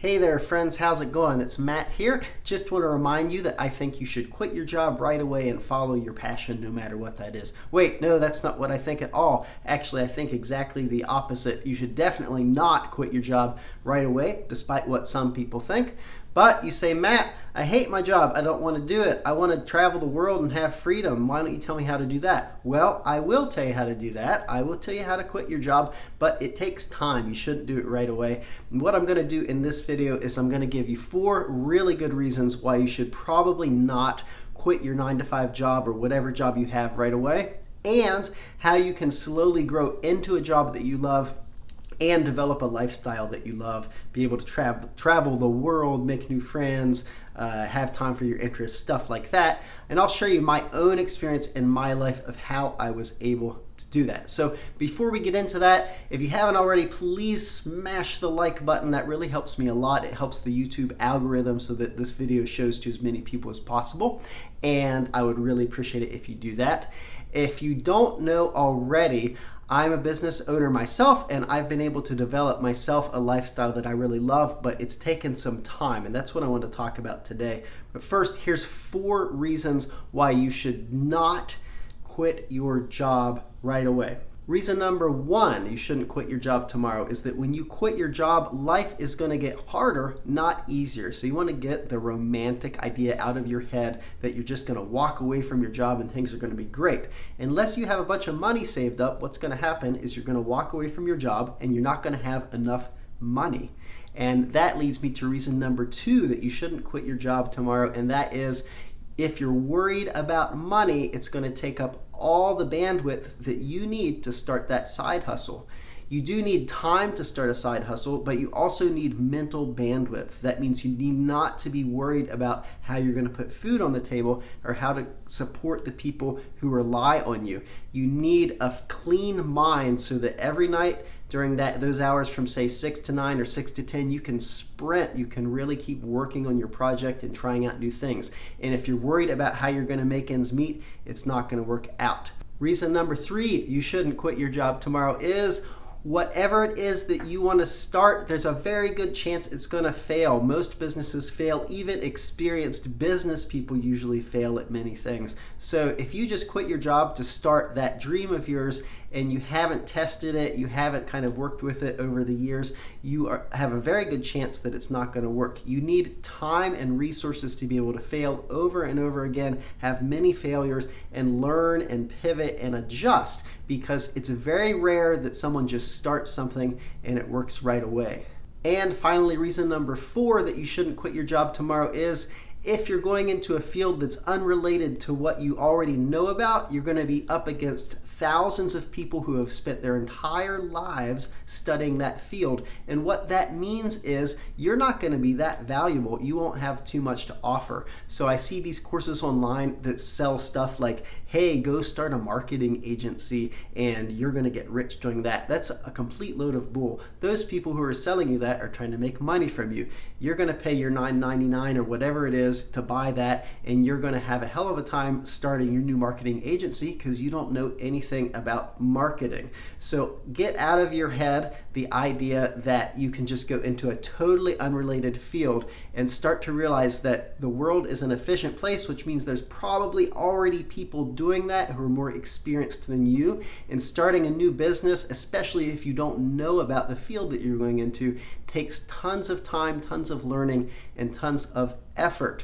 Hey there friends, how's it going? It's Matt here. Just want to remind you that I think you should quit your job right away and follow your passion no matter what that is. Wait, no, that's not what I think at all. Actually, I think exactly the opposite. You should definitely not quit your job right away, despite what some people think. But you say, Matt, I hate my job. I don't want to do it. I want to travel the world and have freedom. Why don't you tell me how to do that? Well, I will tell you how to do that. I will tell you how to quit your job, but it takes time. You shouldn't do it right away. And what I'm going to do in this video is I'm going to give you 4 really good reasons why you should probably not quit your 9-to-5 job or whatever job you have right away, and how you can slowly grow into a job that you love and develop a lifestyle that you love, be able to travel the world, make new friends, have time for your interests, stuff like that. And I'll share you my own experience in my life of how I was able to do that. So before we get into that, if you haven't already, please smash the like button. That really helps me a lot. It helps the YouTube algorithm so that this video shows to as many people as possible. And I would really appreciate it if you do that. If you don't know already, I'm a business owner myself, and I've been able to develop myself a lifestyle that I really love, but it's taken some time, and that's what I want to talk about today. But first, here's 4 reasons why you should not quit your job right away. Reason number 1, you shouldn't quit your job tomorrow, is that when you quit your job, life is going to get harder, not easier. So you want to get the romantic idea out of your head that you're just going to walk away from your job and things are going to be great. Unless you have a bunch of money saved up, what's going to happen is you're going to walk away from your job and you're not going to have enough money. And that leads me to reason number 2 that you shouldn't quit your job tomorrow, and that is, if you're worried about money, it's going to take up all the bandwidth that you need to start that side hustle. You do need time to start a side hustle, but you also need mental bandwidth. That means you need not to be worried about how you're going to put food on the table or how to support the people who rely on you. You need a clean mind so that every night during those hours from say 6 to 9 or 6 to 10, you can sprint. You can really keep working on your project and trying out new things. And if you're worried about how you're going to make ends meet, it's not going to work out. Reason number 3, you shouldn't quit your job tomorrow is, whatever it is that you want to start, there's a very good chance it's going to fail. Most businesses fail. Even experienced business people usually fail at many things. So if you just quit your job to start that dream of yours and you haven't tested it, you haven't kind of worked with it over the years, you have a very good chance that it's not going to work. You need time and resources to be able to fail over and over again, have many failures, and learn and pivot and adjust, because it's very rare that someone just starts something and it works right away. And finally, reason number 4 that you shouldn't quit your job tomorrow is, if you're going into a field that's unrelated to what you already know about, you're going to be up against thousands of people who have spent their entire lives studying that field. And what that means is you're not going to be that valuable. You won't have too much to offer. So I see these courses online that sell stuff like, hey, go start a marketing agency and you're going to get rich doing that. That's a complete load of bull. Those people who are selling you that are trying to make money from you. You're going to pay your $9.99 or whatever it is to buy that, and you're going to have a hell of a time starting your new marketing agency because you don't know anything about marketing. So get out of your head the idea that you can just go into a totally unrelated field and start to realize that the world is an efficient place, which means there's probably already people doing that who are more experienced than you. And starting a new business, especially if you don't know about the field that you're going into, takes tons of time, tons of learning, and tons of effort.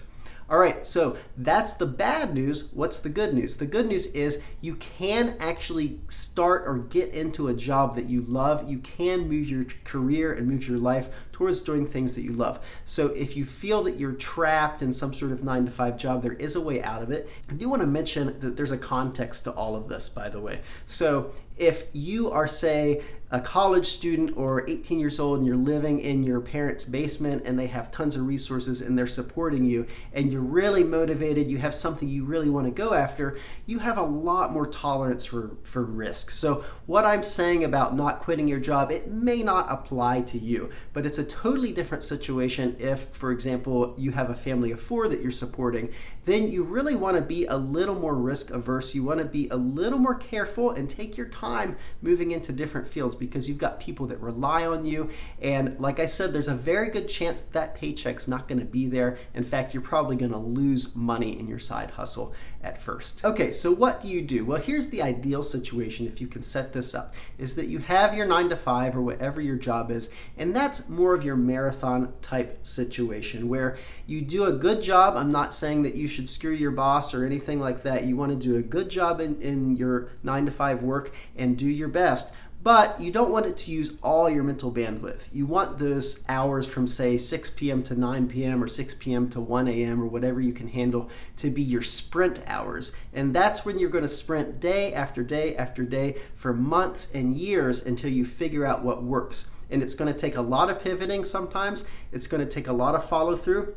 All right, so that's the bad news. What's the good news? The good news is you can actually start or get into a job that you love. You can move your career and move your life towards doing things that you love. So if you feel that you're trapped in some sort of 9-to-5 job, there is a way out of it. I do want to mention that there's a context to all of this, by the way. So if you are, say, a college student or 18 years old and you're living in your parents' basement and they have tons of resources and they're supporting you and you're really motivated, you have something you really want to go after, you have a lot more tolerance for risk. So what I'm saying about not quitting your job, it may not apply to you, but it's a totally different situation if, for example, you have a family of 4 that you're supporting. Then you really want to be a little more risk averse. You want to be a little more careful and take your time time moving into different fields because you've got people that rely on you. And like I said, there's a very good chance that paycheck's not going to be there. In fact, you're probably going to lose money in your side hustle at first. Okay, so what do you do? Well, here's the ideal situation if you can set this up, is that you have your 9 to 5 or whatever your job is, and that's more of your marathon type situation where you do a good job. I'm not saying that you should screw your boss or anything like that. You want to do a good job in your 9 to 5 work and do your best. But you don't want it to use all your mental bandwidth. You want those hours from, say, 6 p.m. to 9 p.m. or 6 p.m. to 1 a.m. or whatever you can handle to be your sprint hours. And that's when you're going to sprint day after day after day for months and years until you figure out what works. And it's going to take a lot of pivoting sometimes. It's going to take a lot of follow through.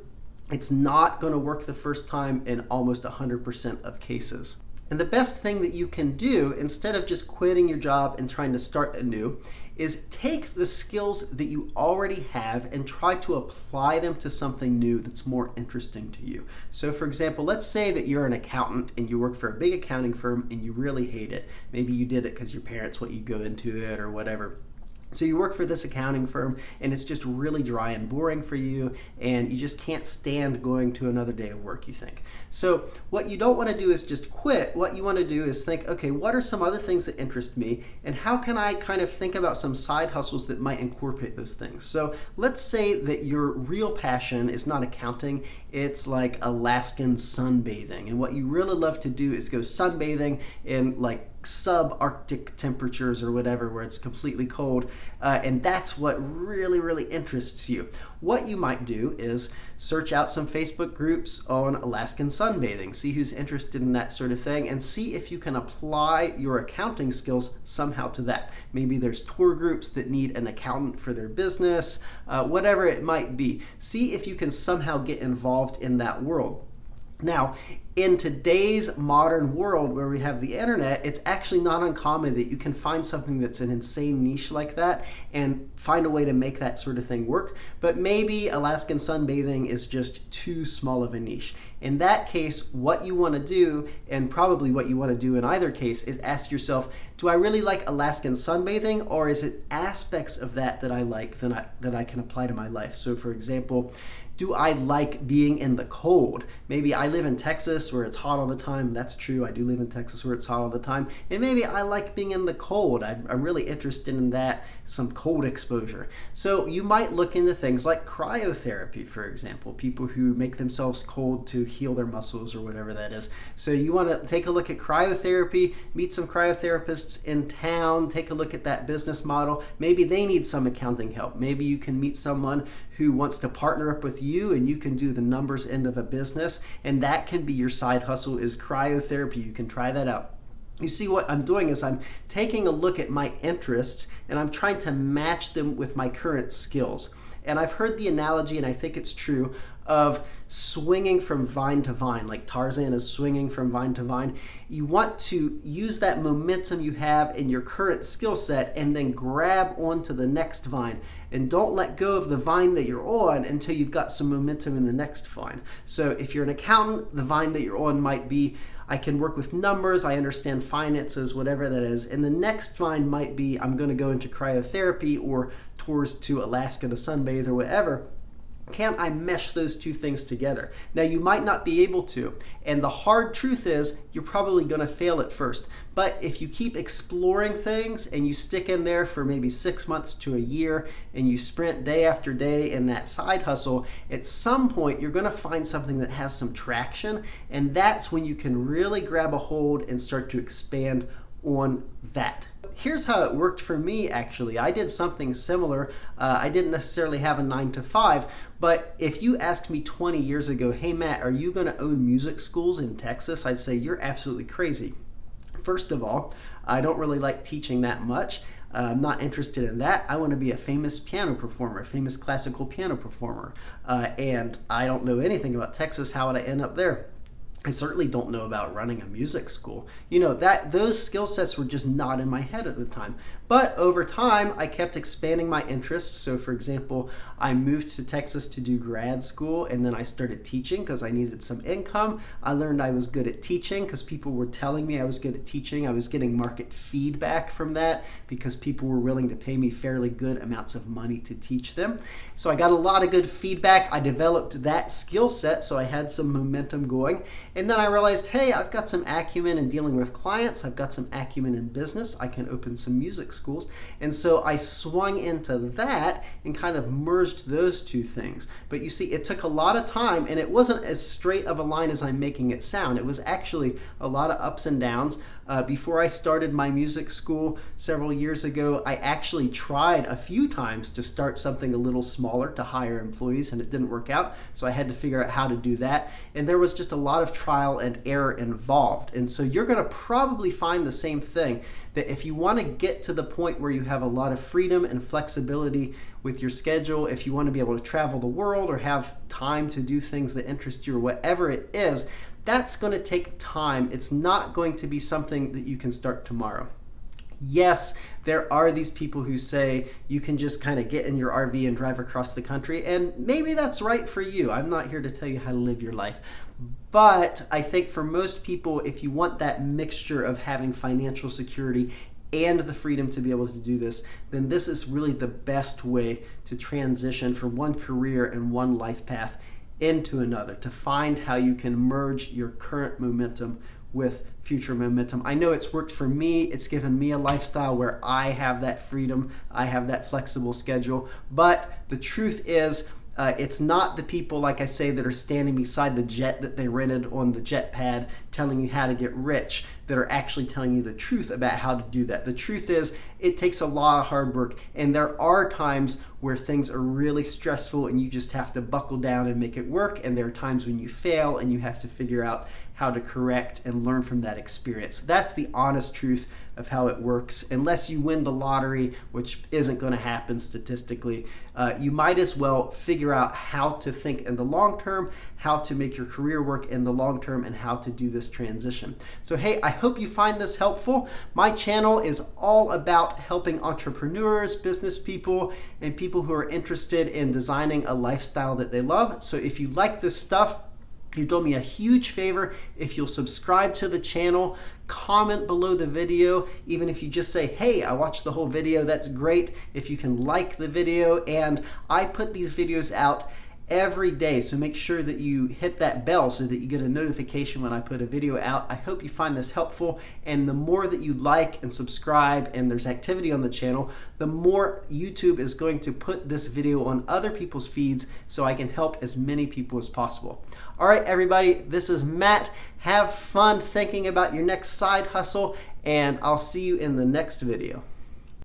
It's not going to work the first time in almost 100% of cases. And the best thing that you can do, instead of just quitting your job and trying to start anew, is take the skills that you already have and try to apply them to something new that's more interesting to you. So for example, let's say that you're an accountant and you work for a big accounting firm and you really hate it. Maybe you did it because your parents want you to go into it or whatever. So you work for this accounting firm and it's just really dry and boring for you and you just can't stand going to another day of work, you think. So what you don't want to do is just quit. What you want to do is think, okay, what are some other things that interest me and how can I kind of think about some side hustles that might incorporate those things? So let's say that your real passion is not accounting, it's like Alaskan sunbathing. And what you really love to do is go sunbathing in like subarctic temperatures or whatever where it's completely cold, and that's what really interests you. What you might do is search out some Facebook groups on Alaskan sunbathing, see who's interested in that sort of thing, and see if you can apply your accounting skills somehow to that. Maybe there's tour groups that need an accountant for their business, whatever it might be. See if you can somehow get involved in that world. Now, in today's modern world where we have the internet, it's actually not uncommon that you can find something that's an insane niche like that and find a way to make that sort of thing work. But maybe Alaskan sunbathing is just too small of a niche. In that case, what you want to do, and probably what you want to do in either case, is ask yourself, do I really like Alaskan sunbathing, or is it aspects of that that I like that I can apply to my life? So for example, do I like being in the cold? Maybe I live in Texas where it's hot all the time. That's true. I do live in Texas where it's hot all the time. And maybe I like being in the cold. I'm really interested in that, some cold exposure. So you might look into things like cryotherapy, for example, people who make themselves cold to heal their muscles or whatever that is. So you want to take a look at cryotherapy, meet some cryotherapists in town, take a look at that business model. Maybe they need some accounting help. Maybe you can meet someone who wants to partner up with you and you can do the numbers end of a business, and that can be your side hustle, is cryotherapy. You can try that out. You see, what I'm doing is I'm taking a look at my interests and I'm trying to match them with my current skills. And I've heard the analogy, and I think it's true, of swinging from vine to vine, like Tarzan is swinging from vine to vine. You want to use that momentum you have in your current skill set and then grab onto the next vine. And don't let go of the vine that you're on until you've got some momentum in the next vine. So if you're an accountant, the vine that you're on might be, I can work with numbers, I understand finances, whatever that is. And the next vine might be, I'm going to go into cryotherapy or tours to Alaska to sunbathe or whatever. Can I mesh those two things together? Now, you might not be able to, and the hard truth is you're probably going to fail at first. But if you keep exploring things and you stick in there for maybe 6 months to a year and you sprint day after day in that side hustle, at some point you're going to find something that has some traction, and that's when you can really grab a hold and start to expand on that. Here's how it worked for me, actually. I did something similar. I didn't necessarily have a 9 to 5, but if you asked me 20 years ago, hey Matt, are you going to own music schools in Texas? I'd say you're absolutely crazy. First of all, I don't really like teaching that much. I'm not interested in that. I want to be a famous piano performer, a famous classical piano performer. And I don't know anything about Texas. How would I end up there? I certainly don't know about running a music school. That those skill sets were just not in my head at the time. But over time, I kept expanding my interests. So for example, I moved to Texas to do grad school, and then I started teaching because I needed some income. I learned I was good at teaching because people were telling me I was good at teaching. I was getting market feedback from that because people were willing to pay me fairly good amounts of money to teach them. So I got a lot of good feedback. I developed that skill set, so I had some momentum going. And then I realized, hey, I've got some acumen in dealing with clients. I've got some acumen in business. I can open some music schools. And so I swung into that and kind of merged those two things. But you see, it took a lot of time, and it wasn't as straight of a line as I'm making it sound. It was actually a lot of ups and downs. Before I started my music school several years ago, I actually tried a few times to start something a little smaller to hire employees, and it didn't work out. So I had to figure out how to do that. And there was just a lot of trial and error involved. And so you're going to probably find the same thing, that if you want to get to the point where you have a lot of freedom and flexibility with your schedule, if you want to be able to travel the world or have time to do things that interest you or whatever it is, that's going to take time. It's not going to be something that you can start tomorrow. Yes, there are these people who say you can just kind of get in your RV and drive across the country, and maybe that's right for you. I'm not here to tell you how to live your life. But I think for most people, if you want that mixture of having financial security and the freedom to be able to do this, then this is really the best way to transition from one career and one life path into another, to find how you can merge your current momentum with future momentum. I know it's worked for me. It's given me a lifestyle where I have that freedom, I have that flexible schedule. But the truth is, it's not the people, like I say, that are standing beside the jet that they rented on the jet pad telling you how to get rich that are actually telling you the truth about how to do that. The truth is, it takes a lot of hard work, and there are times where things are really stressful and you just have to buckle down and make it work, and there are times when you fail and you have to figure out how to correct and learn from that experience. That's the honest truth of how it works. Unless you win the lottery, which isn't going to happen statistically, you might as well figure out how to think in the long term, how to make your career work in the long term, and how to do this transition. So hey, I hope you find this helpful. My channel is all about helping entrepreneurs, business people, and people who are interested in designing a lifestyle that they love. So if you like this stuff, you've done me a huge favor if you'll subscribe to the channel, comment below the video. Even if you just say, hey, I watched the whole video, that's great. If you can like the video, and I put these videos out every day, so make sure that you hit that bell so that you get a notification when I put a video out. I hope you find this helpful, and the more that you like and subscribe and there's activity on the channel, the more YouTube is going to put this video on other people's feeds so I can help as many people as possible. All right, everybody, this is Matt. Have fun thinking about your next side hustle, and I'll see you in the next video.